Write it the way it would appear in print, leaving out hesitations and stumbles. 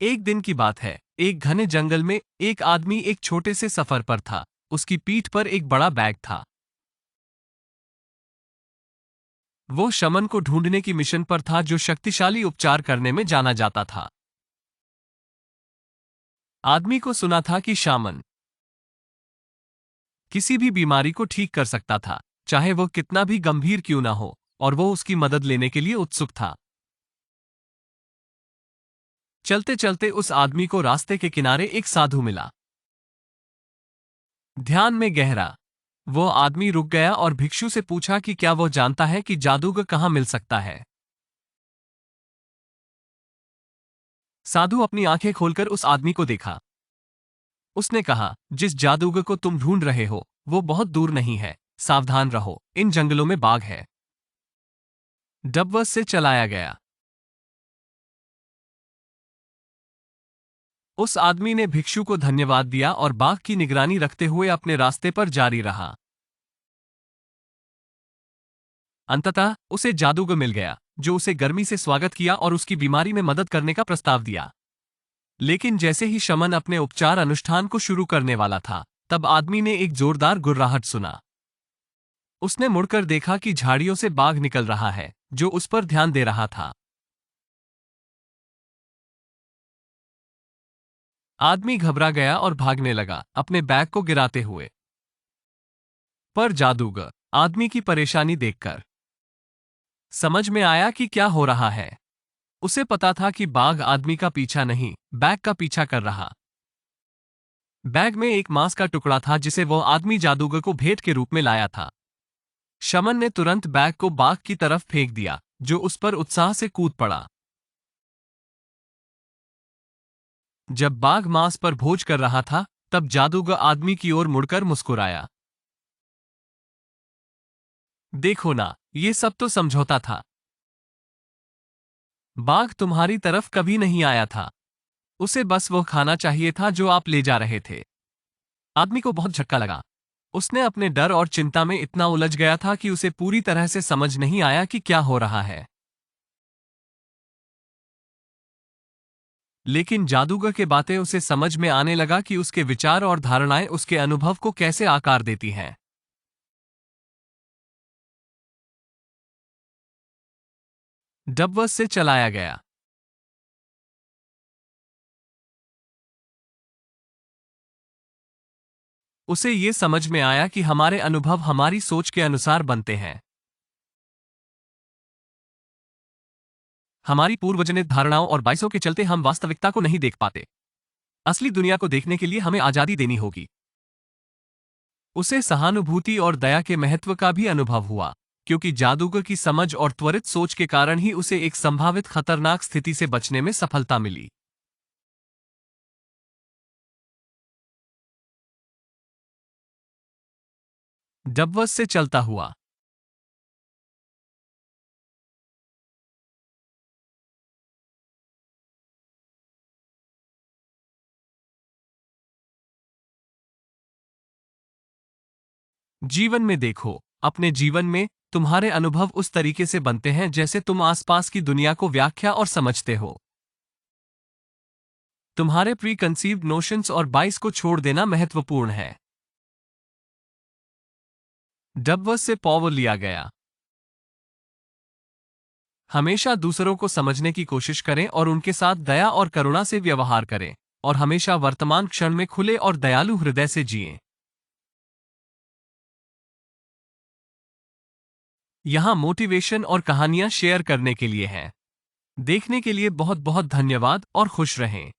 एक दिन की बात है। एक घने जंगल में एक आदमी एक छोटे से सफर पर था। उसकी पीठ पर एक बड़ा बैग था। वो शमन को ढूंढने की मिशन पर था, जो शक्तिशाली उपचार करने में जाना जाता था। आदमी को सुना था कि शामन किसी भी बीमारी को ठीक कर सकता था, चाहे वो कितना भी गंभीर क्यों ना हो, और वो उसकी मदद लेने के लिए उत्सुक था। चलते चलते उस आदमी को रास्ते के किनारे एक साधु मिला। ध्यान में गहरा वो आदमी रुक गया और भिक्षु से पूछा कि क्या वो जानता है कि जादूगर कहाँ मिल सकता है। साधु अपनी आंखें खोलकर उस आदमी को देखा। उसने कहा, जिस जादूगर को तुम ढूंढ रहे हो वो बहुत दूर नहीं है। सावधान रहो, इन जंगलों में बाघ है। डबवर्स से चलाया गया। उस आदमी ने भिक्षु को धन्यवाद दिया और बाघ की निगरानी रखते हुए अपने रास्ते पर जारी रहा। अंततः उसे जादूगर मिल गया, जो उसे गर्मी से स्वागत किया और उसकी बीमारी में मदद करने का प्रस्ताव दिया। लेकिन जैसे ही शमन अपने उपचार अनुष्ठान को शुरू करने वाला था, तब आदमी ने एक जोरदार गुर्राहट सुना। उसने मुड़कर देखा कि झाड़ियों से बाघ निकल रहा है, जो उस पर ध्यान दे रहा था। आदमी घबरा गया और भागने लगा, अपने बैग को गिराते हुए। पर जादूगर आदमी की परेशानी देखकर समझ में आया कि क्या हो रहा है। उसे पता था कि बाघ आदमी का पीछा नहीं, बैग का पीछा कर रहा। बैग में एक मांस का टुकड़ा था, जिसे वो आदमी जादूगर को भेंट के रूप में लाया था। शमन ने तुरंत बैग को बाघ की तरफ फेंक दिया, जो उस पर उत्साह से कूद पड़ा। जब बाघ मांस पर भोज कर रहा था, तब जादूगर आदमी की ओर मुड़कर मुस्कुराया। देखो ना, ये सब तो समझौता था। बाघ तुम्हारी तरफ कभी नहीं आया था। उसे बस वो खाना चाहिए था जो आप ले जा रहे थे। आदमी को बहुत झटका लगा। उसने अपने डर और चिंता में इतना उलझ गया था कि उसे पूरी तरह से समझ नहीं आया कि क्या हो रहा है। लेकिन जादूगर के बातें उसे समझ में आने लगा कि उसके विचार और धारणाएं उसके अनुभव को कैसे आकार देती हैं। डबवर्स से चलाया गया। उसे ये समझ में आया कि हमारे अनुभव हमारी सोच के अनुसार बनते हैं। हमारी पूर्वजनित धारणाओं और बाइसों के चलते हम वास्तविकता को नहीं देख पाते। असली दुनिया को देखने के लिए हमें आजादी देनी होगी। उसे सहानुभूति और दया के महत्व का भी अनुभव हुआ, क्योंकि जादूगर की समझ और त्वरित सोच के कारण ही उसे एक संभावित खतरनाक स्थिति से बचने में सफलता मिली। डबवर्स से चलता हुआ। जीवन में देखो, अपने जीवन में तुम्हारे अनुभव उस तरीके से बनते हैं जैसे तुम आसपास की दुनिया को व्याख्या और समझते हो। तुम्हारे प्री कंसीव्ड नोशंस और बाइस को छोड़ देना महत्वपूर्ण है। डबवर्स से पॉवर लिया गया। हमेशा दूसरों को समझने की कोशिश करें और उनके साथ दया और करुणा से व्यवहार करें, और हमेशा वर्तमान क्षण में खुले और दयालु हृदय से जिएं। यहाँ मोटिवेशन और कहानियां शेयर करने के लिए हैं। देखने के लिए बहुत बहुत धन्यवाद और खुश रहें।